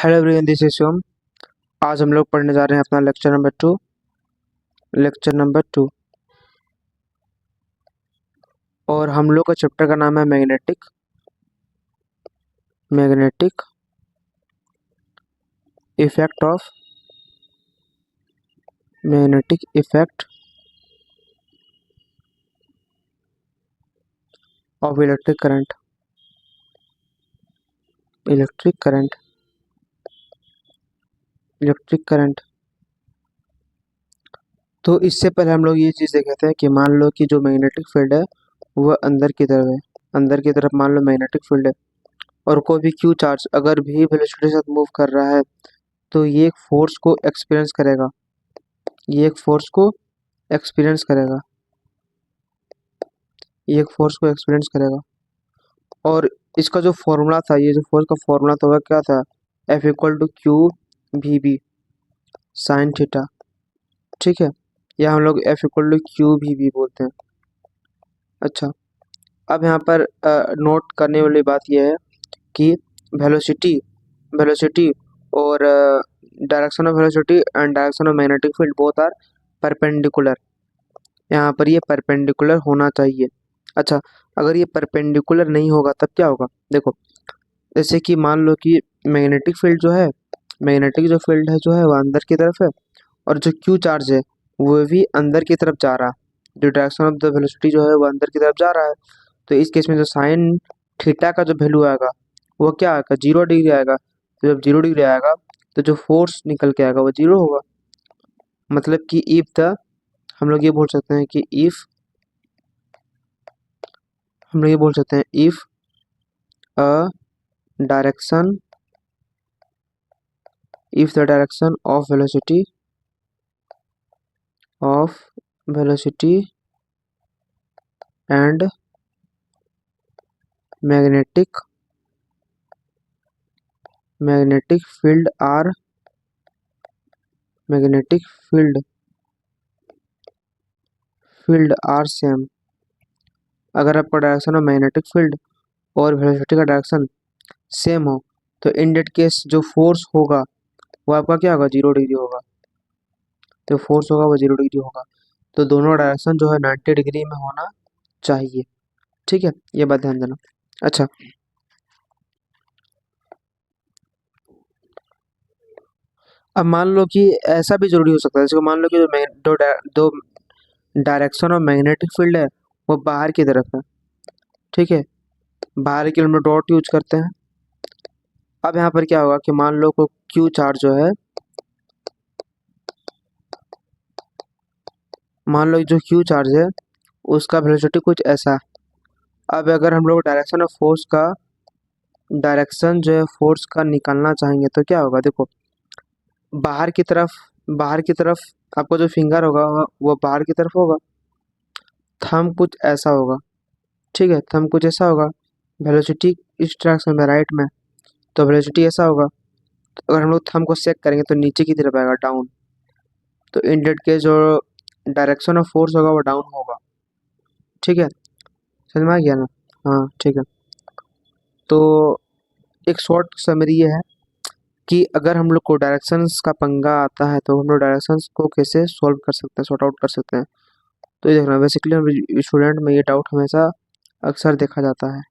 Hello everyone, this is Shivam. आज हम लोग पढ़ने जा रहे हैं अपना लेक्चर नंबर टू। और हम लोग का चैप्टर का नाम है magnetic effect of magnetic effect of electric current. तो इससे पहले हम लोग ये चीज़ देखे थे कि मान लो कि जो मैग्नेटिक फील्ड है वह अंदर की तरफ है। अंदर की तरफ मान लो मैग्नेटिक फील्ड है और कोई भी क्यू चार्ज अगर भी वेलोसिटी के साथ मूव कर रहा है तो ये एक फोर्स को एक्सपीरियंस करेगा। ये एक फोर्स को एक्सपीरियंस करेगा ये एक फोर्स को एक्सपीरियंस करेगा। और इसका जो फॉर्मूला था, ये जो फोर्स का फॉर्मूला था वह क्या था? F=Q_V_B sine theta. ठीक है, या हम लोग F=Q_V_B बोलते हैं। अच्छा, अब यहाँ पर नोट करने वाली बात यह है कि वेलोसिटी वेलोसिटी और direction of velocity and direction of magnetic field both are perpendicular. यहाँ पर ये परपेंडिकुलर होना चाहिए। अच्छा, अगर ये परपेंडिकुलर नहीं होगा तब क्या होगा? देखो, जैसे कि मान लो कि मैग्नेटिक फील्ड जो है, मैग्नेटिक जो फील्ड है जो है वो अंदर की तरफ है और जो क्यू चार्ज है वो भी अंदर की तरफ जा रहा है। जो डायरेक्शन ऑफ द वेलोसिटी जो है वो अंदर की तरफ जा रहा है। तो इस केस में जो साइन थीटा का जो वैल्यू आएगा वो क्या आएगा? 0 डिग्री आएगा। तो जब 0 डिग्री आएगा तो जो फोर्स निकल के आएगा वो 0 होगा। मतलब कि हम लोग ये बोल सकते हैं कि if a direction if the direction of velocity and magnetic field are same। अगर आपका डायरेक्शन ऑफ मैग्नेटिक फील्ड और वेलोसिटी का डायरेक्शन सेम हो तो इन डेट केस जो फोर्स होगा वो आपका क्या होगा? 0 डिग्री होगा। जो फोर्स होगा वो 0 डिग्री होगा। तो दोनों डायरेक्शन जो है 90 डिग्री में होना चाहिए। ठीक है, ये बात ध्यान देना। अच्छा, अब मान लो कि ऐसा भी जरूरी हो सकता है, जैसे मान लो कि दो डायरेक्शन ऑफ मैग्नेटिक फील्ड है वो बाहर की तरफ है। ठीक है, बाहर के लिए हम लोग डॉट यूज करते हैं। अब यहाँ पर क्या होगा कि मान लो को क्यू चार्ज जो है, मान लो जो क्यू चार्ज है उसका वेलोसिटी कुछ ऐसा। अब अगर हम लोग डायरेक्शन जो है फोर्स का निकालना चाहेंगे तो क्या होगा? देखो, बाहर की तरफ आपको जो फिंगर होगा वो बाहर की तरफ होगा। थंब कुछ ऐसा होगा। ठीक है, थंब कुछ ऐसा होगा। वेलोसिटी इस डायरेक्शन में, राइट में, तो वेलोसिटी ऐसा होगा। तो अगर हम लोग थंब को सेक करेंगे तो नीचे की तरफ आएगा, डाउन। तो इन डेट के जो डायरेक्शन ऑफ फोर्स होगा वो डाउन होगा। ठीक है, समझ में आ गया ना? हाँ, ठीक है। तो एक शॉर्ट समरी ये है कि अगर हम लोग को डायरेक्शंस का पंगा आता है तो हम लोग डायरेक्शंस को कैसे सॉल्व कर सकते हैं, सॉर्ट आउट कर सकते हैं। तो ये देखना, बेसिकली स्टूडेंट में ये डाउट हमेशा अक्सर देखा जाता है।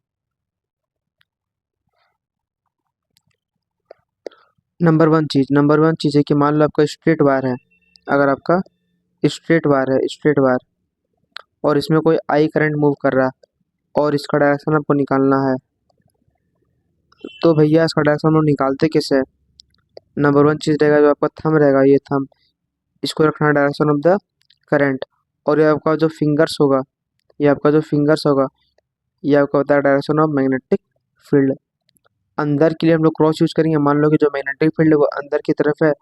नंबर वन चीज़ है कि मान लो आपका स्ट्रेट वायर है। अगर आपका स्ट्रेट वायर और इसमें कोई आई करंट मूव कर रहा है और इसका डायरेक्शन आपको निकालना है, तो भैया इसका डायरेक्शन हम लोग निकालते कैसे है? नंबर वन चीज़ रहेगा, जो आपका थंब रहेगा, ये थंब, इसको रखना है डायरेक्शन ऑफ द करंट। और ये आपका जो फिंगर्स होगा ये आपका जो फिंगर्स होगा ये आपका होता है डायरेक्शन ऑफ मैग्नेटिक फील्ड। अंदर के लिए हम लोग क्रॉस यूज करेंगे। मान लो कि जो मैग्नेटिक फील्ड है वो अंदर की तरफ है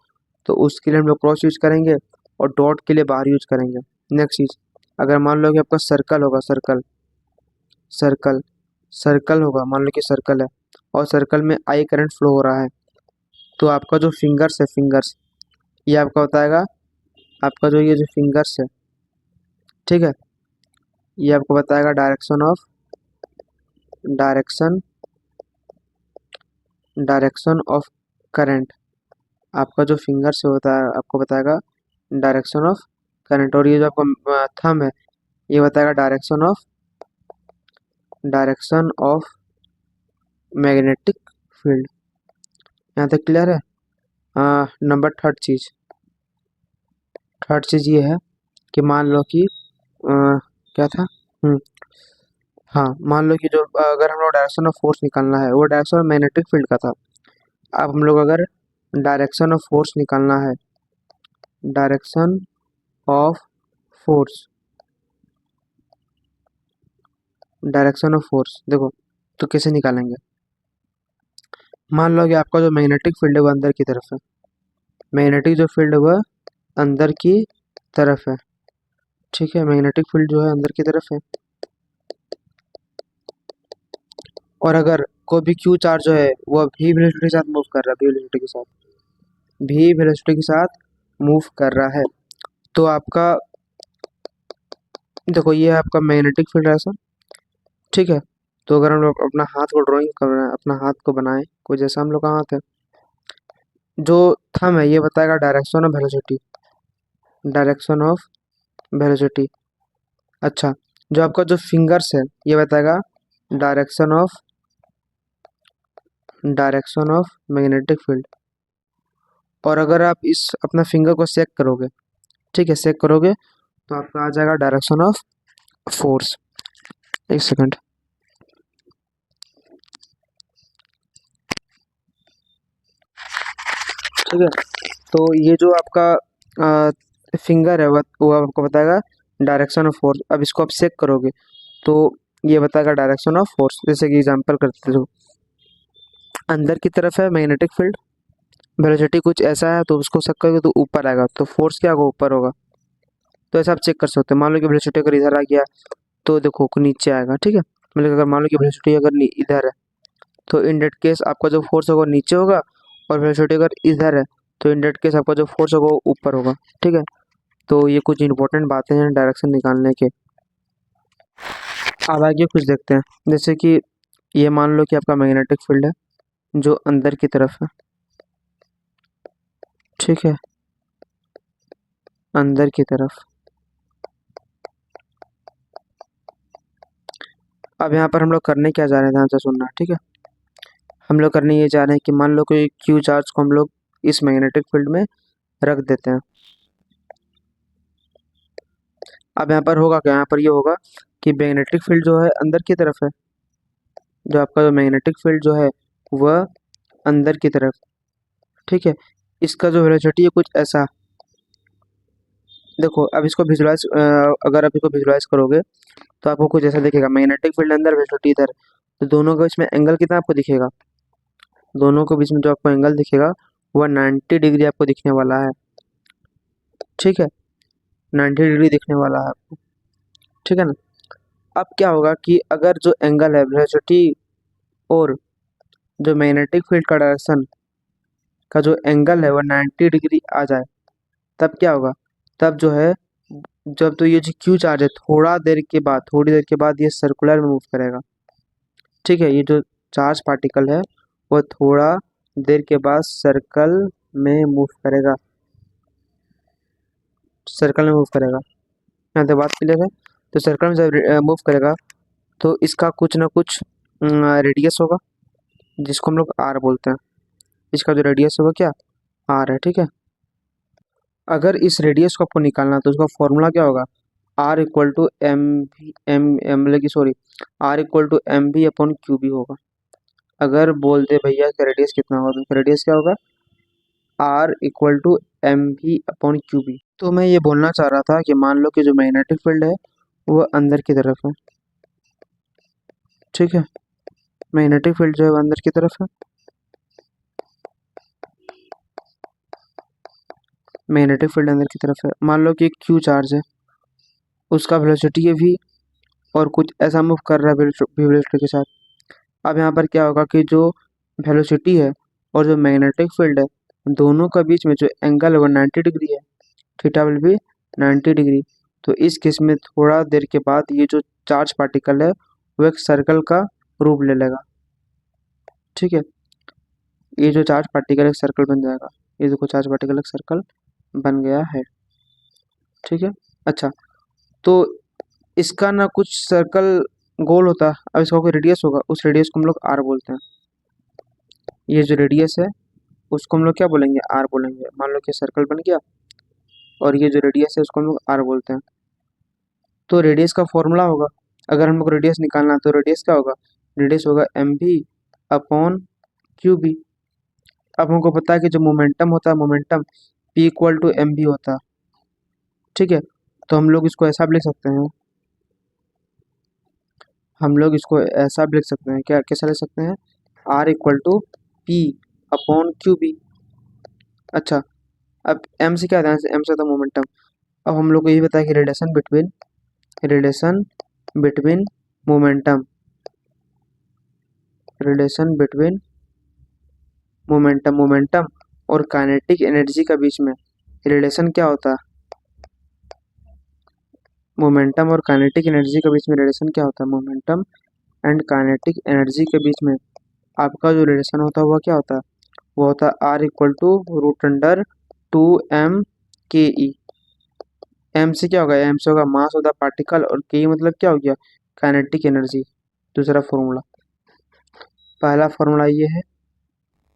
तो उसके लिए हम लोग क्रॉस यूज करेंगे और डॉट के लिए बाहर यूज करेंगे। नेक्स्ट चीज़, अगर मान लो कि आपका सर्कल होगा, सर्कल सर्कल होगा, मान लो कि सर्कल है और सर्कल में आई करंट फ्लो हो रहा है, तो आपका जो फिंगर्स ये आपका बताएगा, आपका जो ये जो फिंगर्स है, ठीक है, ये आपको बताएगा डायरेक्शन डायरेक्शन ऑफ करंट। आपका जो फिंगर से होता है आपको बताएगा डायरेक्शन ऑफ करंट, और ये जो आपका थंब है ये बताएगा डायरेक्शन ऑफ मैग्नेटिक फील्ड। यहाँ तक क्लियर है। नंबर थर्ड चीज ये है कि मान लो कि क्या था। हाँ, मान लो कि जो अगर हम लोग डायरेक्शन ऑफ फोर्स निकालना है वो डायरेक्शन ऑफ मैग्नेटिक फील्ड का था। अब हम लोग अगर डायरेक्शन ऑफ फोर्स निकालना है, direction of force direction of force देखो तो कैसे निकालेंगे। मान लो कि आपका जो मैग्नेटिक फील्ड है वो अंदर की तरफ है, मैग्नेटिक जो फील्ड है वह अंदर की तरफ है। ठीक है, मैग्नेटिक फील्ड जो है अंदर की तरफ है, और अगर कोई भी क्यू चार्ज जो है वह भी वेलोसिटी के साथ मूव कर रहा है, भी वेलोसिटी के साथ मूव कर रहा है, तो आपका देखो ये है आपका मैग्नेटिक फील्ड ऐसा। ठीक है, तो अगर हम लोग अपना हाथ को ड्राइंग कर रहे हैं, अपना हाथ को बनाए कोई जैसा हम लोग का हाथ है, जो थंब है ये बताएगा डायरेक्शन ऑफ वेलोसिटी। अच्छा, जो आपका जो फिंगर्स है ये बताएगा direction of direction of magnetic field. और अगर आप इस अपना फिंगर को सेक करोगे, ठीक है, सेक करोगे तो आपका आ जाएगा डायरेक्शन ऑफ फोर्स। एक सेकंड। ठीक है, तो ये जो आपका फिंगर है वो आपको बताएगा डायरेक्शन ऑफ फोर्स। अब इसको आप सेक करोगे तो ये बताएगा डायरेक्शन ऑफ फोर्स। जैसे कि एग्जांपल करते हो, अंदर की तरफ है मैग्नेटिक फील्ड, वेलोसिटी कुछ ऐसा है, तो उसको सेक करोगे तो ऊपर आएगा, तो फोर्स क्या होगा, ऊपर होगा। तो ऐसा आप चेक कर सकते हो। मान लो कि वेलोसिटी अगर इधर आ गया तो देखो नीचे आएगा। ठीक है, मतलब अगर मान लो कि वेलोसिटी अगर इधर है तो इन डेट केस आपका जो फोर्स होगा नीचे होगा, और वेलोसिटी अगर इधर है तो इन डेट केस आपका जो फोर्स होगा वो ऊपर होगा। ठीक है, तो ये कुछ इंपॉर्टेंट बातें हैं डायरेक्शन निकालने के। अब आगे कुछ देखते हैं, जैसे कि ये मान लो कि आपका मैग्नेटिक फील्ड है जो अंदर की तरफ है। ठीक है, अंदर की तरफ। अब यहाँ पर हम लोग करने क्या जा रहे हैं, ध्यान से सुनना। ठीक है, हम लोग करने ये जा रहे हैं कि मान लो कि क्यू चार्ज को हम लोग इस मैग्नेटिक फील्ड में रख देते हैं। अब यहाँ पर होगा क्या, यहाँ पर ये होगा कि मैग्नेटिक फील्ड जो है अंदर की तरफ है, जो आपका जो मैग्नेटिक फील्ड जो है वह अंदर की तरफ। ठीक है, इसका जो वेलोसिटी है कुछ ऐसा। देखो अब इसको विजुलाइज, अगर आप इसको विजुलाइज करोगे तो आपको कुछ ऐसा दिखेगा, मैग्नेटिक फील्ड अंदर वेलोसिटी इधर, तो दोनों के बीच में एंगल कितना आपको दिखेगा, दोनों के बीच में जो आपको एंगल दिखेगा वह 90 डिग्री आपको दिखने वाला है। ठीक है, 90 डिग्री दिखने वाला है आपको। ठीक है ना। अब क्या होगा कि अगर जो एंगल है वेलोसिटी और जो मैग्नेटिक फील्ड का डायरेक्शन का जो एंगल है वह 90 डिग्री आ जाए, तब क्या होगा, तब जो है, जब तो ये जो क्यू चार्ज है थोड़ी देर के बाद ये सर्कुलर में मूव करेगा। ठीक है, ये जो चार्ज पार्टिकल है वो थोड़ा देर के बाद में मूव करेगा सर्कल में मूव करेगा। यहाँ तक बात क्लियर है। तो सर्कल में जब मूव करेगा तो इसका कुछ ना कुछ रेडियस होगा, जिसको हम लोग आर बोलते हैं। इसका जो रेडियस होगा क्या, आर है। ठीक है, अगर इस रेडियस को आपको निकालना है तो उसका फॉर्मूला क्या होगा, R equal to M V M मतलब कि sorry R equal to M V upon Q B होगा। अगर बोल दे भैया इसका रेडियस कितना होगा तो इसका रेडियस क्या होगा, R equal to M V upon Q B. तो मैं ये बोलना चाह रहा था कि मान लो कि जो मैग्नेटिक फील्ड है वो अंदर की तरफ है। ठीक है, मैग्नेटिक फील्ड जो है वो अंदर की तरफ है, मैग्नेटिक फील्ड अंदर की तरफ है। मान लो कि एक क्यू चार्ज है, उसका वेलोसिटी है v, और कुछ ऐसा मूव कर रहा है वेलोसिटी के साथ। अब यहाँ पर क्या होगा कि जो वेलोसिटी है और जो मैग्नेटिक फील्ड है दोनों का बीच में जो एंगल है वो 90 डिग्री है, थीटा विल बी 90 डिग्री। तो इस केस में थोड़ा देर के बाद ये जो चार्ज पार्टिकल है वो एक सर्कल का रूप ले लेगा। ठीक है, ये जो चार्ज पार्टिकल एक सर्कल बन जाएगा। ये देखो चार्ज पार्टिकल एक सर्कल बन गया है। ठीक है। अच्छा, तो इसका ना कुछ सर्कल गोल होता है, अब इसका कोई रेडियस होगा, उस रेडियस को हम लोग आर बोलते हैं। ये जो रेडियस है उसको हम लोग क्या बोलेंगे, आर बोलेंगे। मान लो कि सर्कल बन गया और ये जो रेडियस है उसको हम लोग आर बोलते हैं। तो रेडियस का फॉर्मूला होगा, अगर हम लोग रेडियस निकालना है तो रेडियस क्या होगा, रेडियस होगा M V upon Q B. अब हमको पता है कि जो मोमेंटम होता है, momentum P equal to M V होता है। ठीक है, तो हम लोग इसको ऐसा भी लिख सकते हैं, हम लोग इसको ऐसा भी लिख सकते हैं, क्या कैसा लिख सकते हैं, R equal to P upon Q B. अच्छा, अब एम से क्या था, एम से था मोमेंटम। अब हम लोग को ये पता है कि relation between momentum, relation between momentum और काइनेटिक एनर्जी का बीच में रिलेशन क्या होता है, मोमेंटम और काइनेटिक एनर्जी के बीच में रिलेशन क्या होता है, मोमेंटम एंड काइनेटिक एनर्जी के बीच में आपका जो रिलेशन होता है वह क्या होता है, वो होता है R equal to root under 2m K E. M से क्या होगा, एम से होगा मास ऑफ द पार्टिकल और के मतलब क्या हो गया, काइनेटिक एनर्जी। दूसरा फॉर्मूला, पहला फॉर्मूला ये है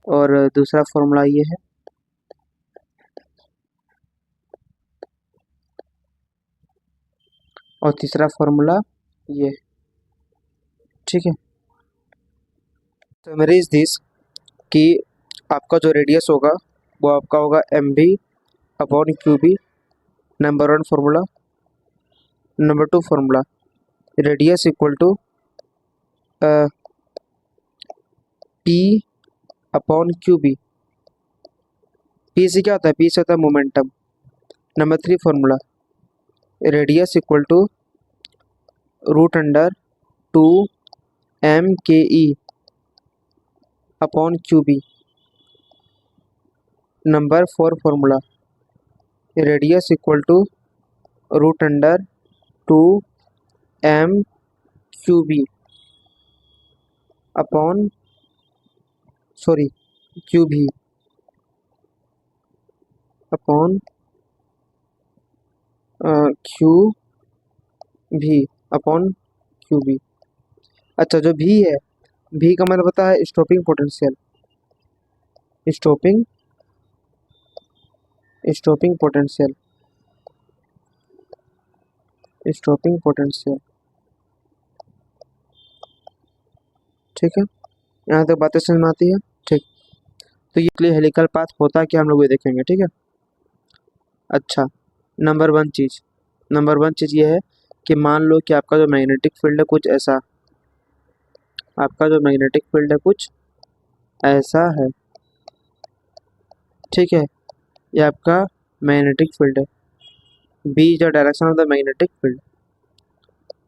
और दूसरा फॉर्मूला ये है। और तीसरा फॉर्मूला ये। ठीक है, तो मेरे इस दिस कि आपका जो रेडियस होगा वो आपका होगा M B upon Q B, number 1 formula. Number 2 formula, radius equal to P upon Q B. P से क्या होता है, पी से होता है momentum. Number 3 formula, radius equal to root under 2m K E upon Q B. Number 4 formula, radius equal to root under 2m Q B upon sorry Q V upon Q V upon Q B. अच्छा, जो भी है, भी का मतलब होता है stopping potential, stopping stopping potential, stopping potential. ठीक है, यहाँ तक बातें समझ में आती है। ठीक, तो ये लिए हेलिकल पाथ होता क्या हम लोग ये देखेंगे। ठीक है, अच्छा, नंबर वन चीज़ ये है कि मान लो कि आपका जो मैग्नेटिक फील्ड है कुछ ऐसा, आपका जो मैग्नेटिक फील्ड है कुछ ऐसा है। ठीक है, ये आपका मैग्नेटिक फील्ड है, be the direction of the magnetic field.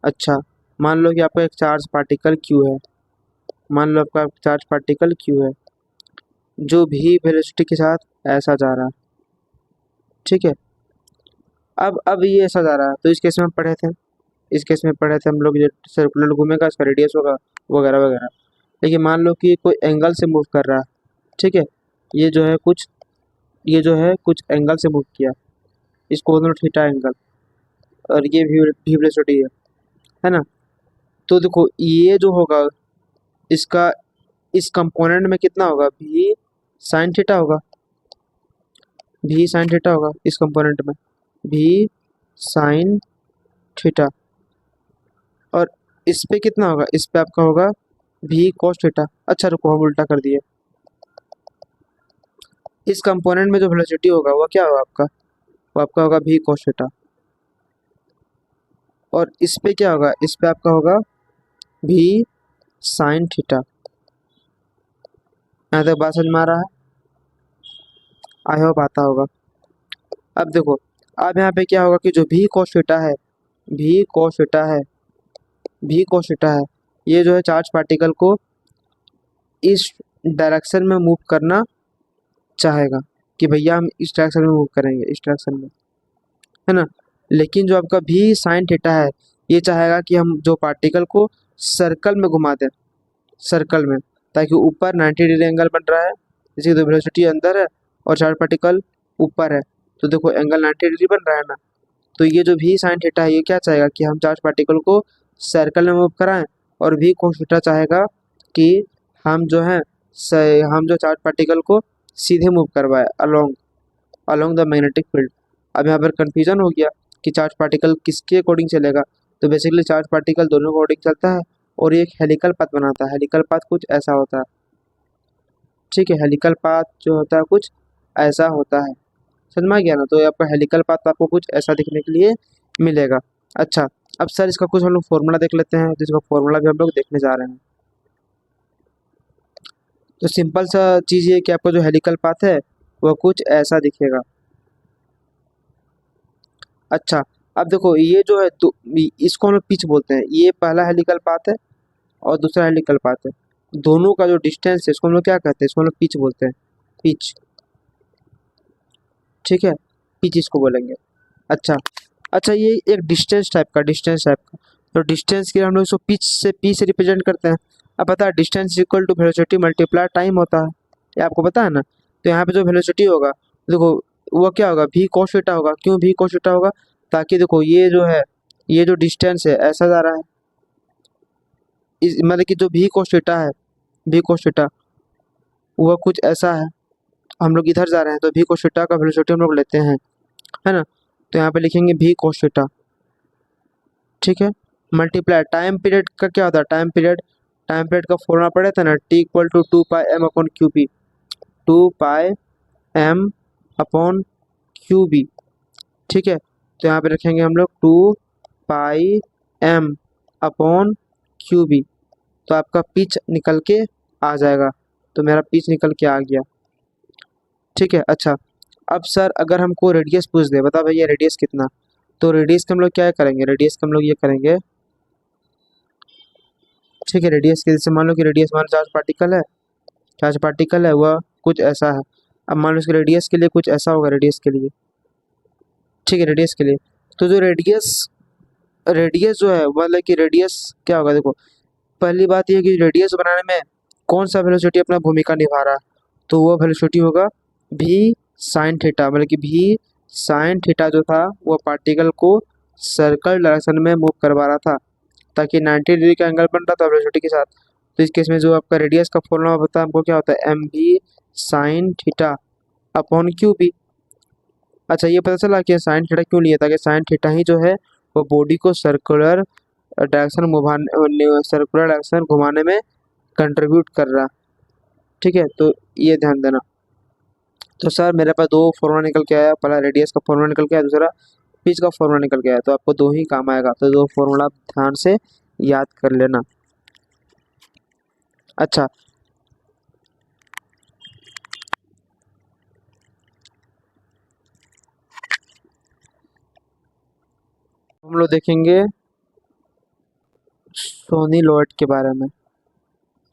अच्छा, मान लो कि आपका एक चार्ज पार्टिकल क्यू है, मान लो आपका चार्ज पार्टिकल क्यू है जो भी वेलोसिटी के साथ ऐसा जा रहा है। ठीक है, अब ये ऐसा जा रहा है, तो इस केस में पढ़े थे, इस केस में पढ़े थे हम लोग, जो सर्कुलर घूमेगा इसका रेडियस होगा वगैरह वगैरह। लेकिन मान लो कि कोई एंगल से मूव कर रहा है। ठीक है, ये जो है कुछ, ये जो है कुछ एंगल से मूव किया, इसको बोलते हैं थीटा एंगल, और ये भी वेलोसिटी है ना। तो देखो ये जो होगा इसका इस कंपोनेंट में कितना होगा, भी साइन थीटा होगा, भी साइन थीटा होगा इस कंपोनेंट में, भी साइन थीटा। और इस पे कितना होगा, इस पे आपका होगा भी कॉस थीटा। अच्छा रुको, हम उल्टा कर दिए, इस कंपोनेंट में जो वेलोसिटी होगा वो क्या होगा आपका, वो आपका होगा भी कॉस थीटा। और इस पे क्या होगा, इस पे आपका होगा भी साइन थीटा। यहाँ तक बात समझ में आ रहा है, आई होप आता होगा। अब देखो, अब यहाँ पे क्या होगा कि जो भी कॉस थीटा है, भी कॉस थीटा है, भी कॉस थीटा है, ये जो है चार्ज पार्टिकल को इस डायरेक्शन में मूव करना चाहेगा कि भैया हम इस डायरेक्शन में मूव करेंगे, इस डायरेक्शन में, है ना। लेकिन जो आपका भी साइन थीटा है, ये चाहेगा कि हम जो पार्टिकल को सर्कल में घुमा दें, सर्कल में, ताकि ऊपर 90 डिग्री एंगल बन रहा है जैसे कि वेलोसिटी अंदर है और चार्ज पार्टिकल ऊपर है, तो देखो एंगल 90 डिग्री बन रहा है ना। तो ये जो भी साइन थीटा है ये क्या चाहेगा कि हम चार्ज पार्टिकल को सर्कल में मूव कराएं, और भी कोस थीटा चाहेगा कि हम जो है हम जो चार्ज पार्टिकल को सीधे मूव करवाए along along the magnetic field. अब यहाँ पर कंफ्यूजन हो गया कि चार्ज पार्टिकल किसके अकॉर्डिंग चलेगा। तो बेसिकली चार्ज पार्टिकल दोनों के अकॉर्डिंग चलता है और ये एक हेलिकल पाथ बनाता है। हेलिकल पाथ कुछ ऐसा होता है, ठीक है। हेलिकल पाथ जो होता है कुछ ऐसा होता है, समझ में आ गया ना। तो ये आपका हेलिकल पाथ आपको कुछ ऐसा दिखने के लिए मिलेगा। अच्छा, अब सर इसका कुछ हम लोग फॉर्मूला देख लेते हैं, जिसका फॉर्मूला भी हम लोग देखने जा रहे हैं। तो सिंपल सा चीज़ ये कि आपको जो हेलिकल पाथ है वो कुछ ऐसा दिखेगा। अच्छा, अब देखो ये जो है तो इसको हम लोग पिच बोलते हैं। ये पहला हेलिकल पाथ है और दूसरा हेलिकल पाथ है। दोनों का जो डिस्टेंस है इसको हम लोग क्या कहते हैं, इसको हम लोग पिच बोलते हैं, पिच, ठीक है। पिच इसको बोलेंगे। अच्छा, अच्छा ये एक डिस्टेंस टाइप का। तो डिस्टेंस के लिए हम लोग इसको पी से रिप्रेजेंट करते हैं। अब पता है distance equal to velocity multiply time होता है, ये आपको पता है ना। तो यहाँ पे जो वेलोसिटी होगा देखो वो क्या होगा, भी cos थीटा होगा। क्यों भी cos थीटा होगा, ताकि देखो ये जो है ये जो डिस्टेंस है ऐसा जा रहा है, इस मतलब कि जो भी cos थीटा है, भी cos थीटा वह कुछ ऐसा है। हम लोग इधर जा रहे हैं तो भी cos थीटा का वेलोसिटी हम लोग लेते हैं, है ना। तो यहाँ पे लिखेंगे भी cos थीटा, ठीक है। मल्टीप्लाई टाइम पीरियड का क्या होता है, टाइम पीरियड का फॉर्मूला पढ़े थे ना, T equal to 2 pi m upon Q B, 2 pi m upon Q B, ठीक है। तो यहाँ पे रखेंगे हम लोग 2 pi m upon Q B. तो आपका पिच निकल के आ जाएगा। तो मेरा पिच निकल के आ गया, ठीक है। अच्छा, अब सर अगर हमको रेडियस पूछ दे, बता भैया रेडियस कितना, तो रेडियस का हम लोग क्या करेंगे, रेडियस का हम लोग ये करेंगे, ठीक है। रेडियस के जैसे मान लो कि रेडियस मान चार्ज पार्टिकल है वह कुछ ऐसा है। अब मान लो इसके रेडियस के लिए कुछ ऐसा होगा, रेडियस के लिए, ठीक है। रेडियस के लिए तो जो रेडियस रेडियस जो है मतलब कि रेडियस क्या होगा, देखो पहली बात यह कि रेडियस बनाने में कौन सा वेलोसिटी अपना भूमिका निभा रहा है, तो वो वेलोसिटी होगा भी साइन थीटा। मतलब कि भी साइन थीटा जो था वो पार्टिकल को सर्कल डायरेक्शन में मूव करवा रहा था, ताकि 90 डिग्री का एंगल बन रहा था वेलोसिटी के साथ। तो इस केस में जो आपका रेडियस का फॉर्मूला होता है हमको क्या होता है, M V sine theta upon Q B. अच्छा, ये पता चला कि साइन थीटा क्यों लिया, ताकि साइन थीटा ही जो है वो बॉडी को सर्कुलर डायरेक्शन घुमाने में कंट्रीब्यूट कर रहा, ठीक है। तो ये ध्यान देना। तो सर मेरे पास दो फॉर्मूला निकल के आया, पहला रेडियस का फॉर्मूला निकल के आया, दूसरा पिच का फॉर्मूला निकल के आया। तो आपको दो ही काम आएगा, तो दो फॉर्मूला ध्यान से याद कर लेना। अच्छा, हम लोग देखेंगे सोनिलॉइड के बारे में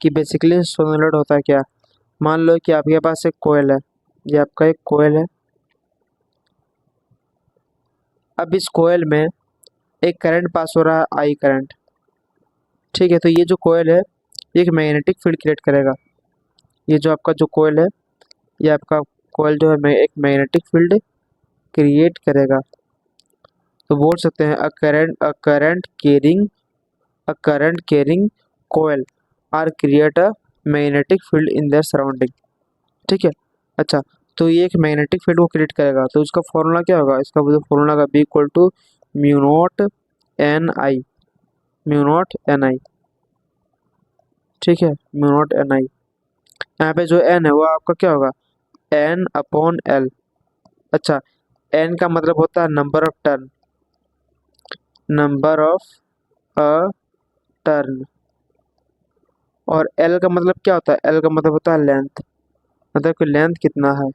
कि बेसिकली सोनिलॉइड होता है क्या। मान लो कि आपके पास एक कोयल है, ये आपका एक कोयल है। अब इस कोयल में एक करंट पास हो रहा है, आई करंट, ठीक है। तो ये जो कोयल है ये एक मैग्नेटिक फील्ड क्रिएट करेगा। ये जो आपका जो कोयल है, ये आपका कोयल जो है एक मैग्नेटिक फील्ड क्रिएट करेगा। तो बोल सकते हैं a current carrying coil are create a magnetic field in their surrounding, ठीक है। अच्छा, तो ये एक मैग्नेटिक फील्ड को क्रिएट करेगा, तो इसका फॉर्मूला क्या होगा, इसका जो फॉर्मूला का B equal to mu not N I, ठीक है। म्यू नॉट एन आई, यहाँ पे जो एन है वो आपका क्या होगा, एन अपॉन एल। अच्छा, एन का मतलब होता है नंबर ऑफ टर्न, और एल का मतलब क्या होता है, एल का मतलब होता है लेंथ, मतलब कि लेंथ कितना है,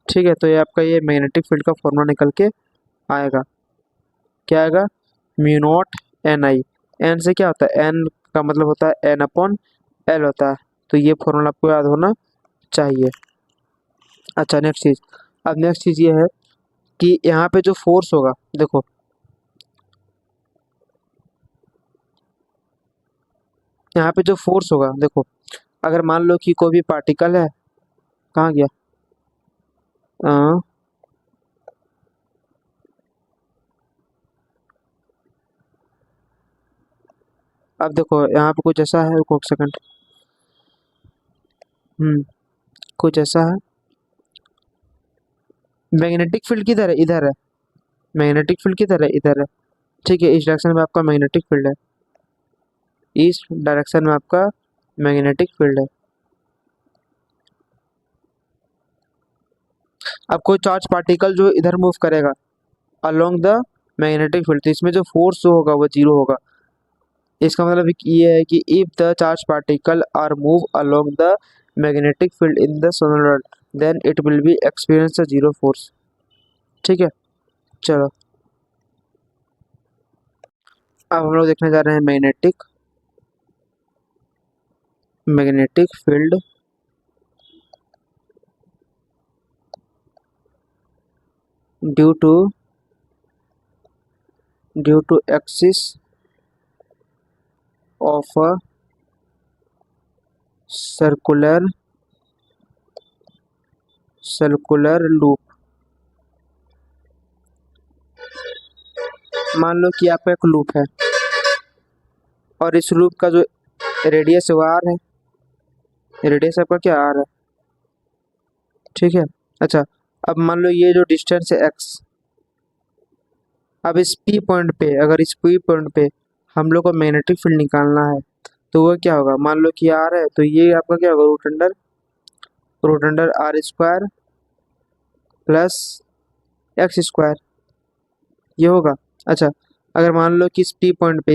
ठीक है। तो ये आपका ये मैग्नेटिक फील्ड का फॉर्मूला निकल के आएगा, क्या आएगा, mu not N I. N से क्या होता है, एन का मतलब होता है एन अपॉन एल होता है। तो ये फॉर्मूला आपको याद होना चाहिए। अच्छा, नेक्स्ट चीज़, अब नेक्स्ट चीज़ ये है कि यहाँ पे जो फोर्स होगा, देखो यहाँ पे जो फोर्स होगा, देखो अगर मान लो कि कोई भी पार्टिकल है, कहाँ गया, अ, अब देखो यहाँ पे कुछ ऐसा है, रुको एक सेकंड। कुछ ऐसा है, मैग्नेटिक फील्ड किधर है, इधर है, मैग्नेटिक फील्ड किधर है, इधर है। ठीक है, इस डायरेक्शन में आपका मैग्नेटिक फील्ड है, इस डायरेक्शन में आपका मैग्नेटिक फील्ड है। अब कोई चार्ज पार्टिकल जो इधर मूव करेगा अलोंग द मैग्नेटिक फील्ड, तो इसमें जो फोर्स जो होगा वो जीरो होगा। इसका मतलब ये है कि if the charge particle are move along the magnetic field in the solenoid then it will be experience a zero force. ठीक है, चलो अब हम लोग देखने जा रहे हैं magnetic magnetic field due to axis of a circular loop. मान लो कि आपका एक लूप है और इस लूप का जो रेडियस है वो आर है, रेडियस आपका क्या आर है। ठीक है, अच्छा अब मान लो ये जो डिस्टेंस है एक्स, अब इस पी पॉइंट पे, अगर इस पी पॉइंट पे हम लोग को मैग्नेटिक फील्ड निकालना है तो वो क्या होगा, मान लो कि आर है तो ये आपका क्या होगा, root under R square plus X square, ये होगा। अच्छा अगर मान लो कि इस पी पॉइंट पे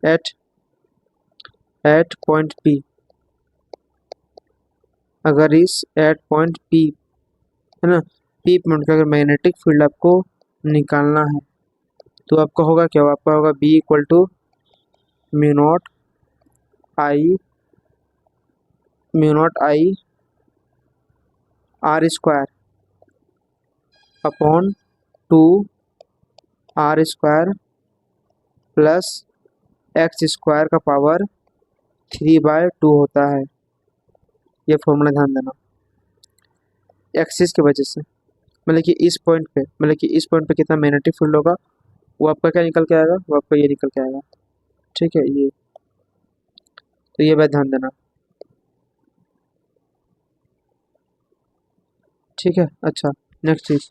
एट एट पॉइंट पी, अगर इस एट पॉइंट पी है ना, पी पॉइंट का अगर मैग्नेटिक फील्ड आपको निकालना है तो आपका होगा क्या, आपका होगा B equal to mu naught I R square upon two R square plus X square का पावर 3/2 होता है। ये फॉर्मूला ध्यान देना, एक्सिस की वजह से, मतलब कि इस पॉइंट पे कितना मैग्नेटिक फील्ड होगा वो आपका क्या निकल के आएगा, वो आपका ये निकल के आएगा। ठीक है, ये तो ये बात ध्यान देना। ठीक है, अच्छा नेक्स्ट चीज,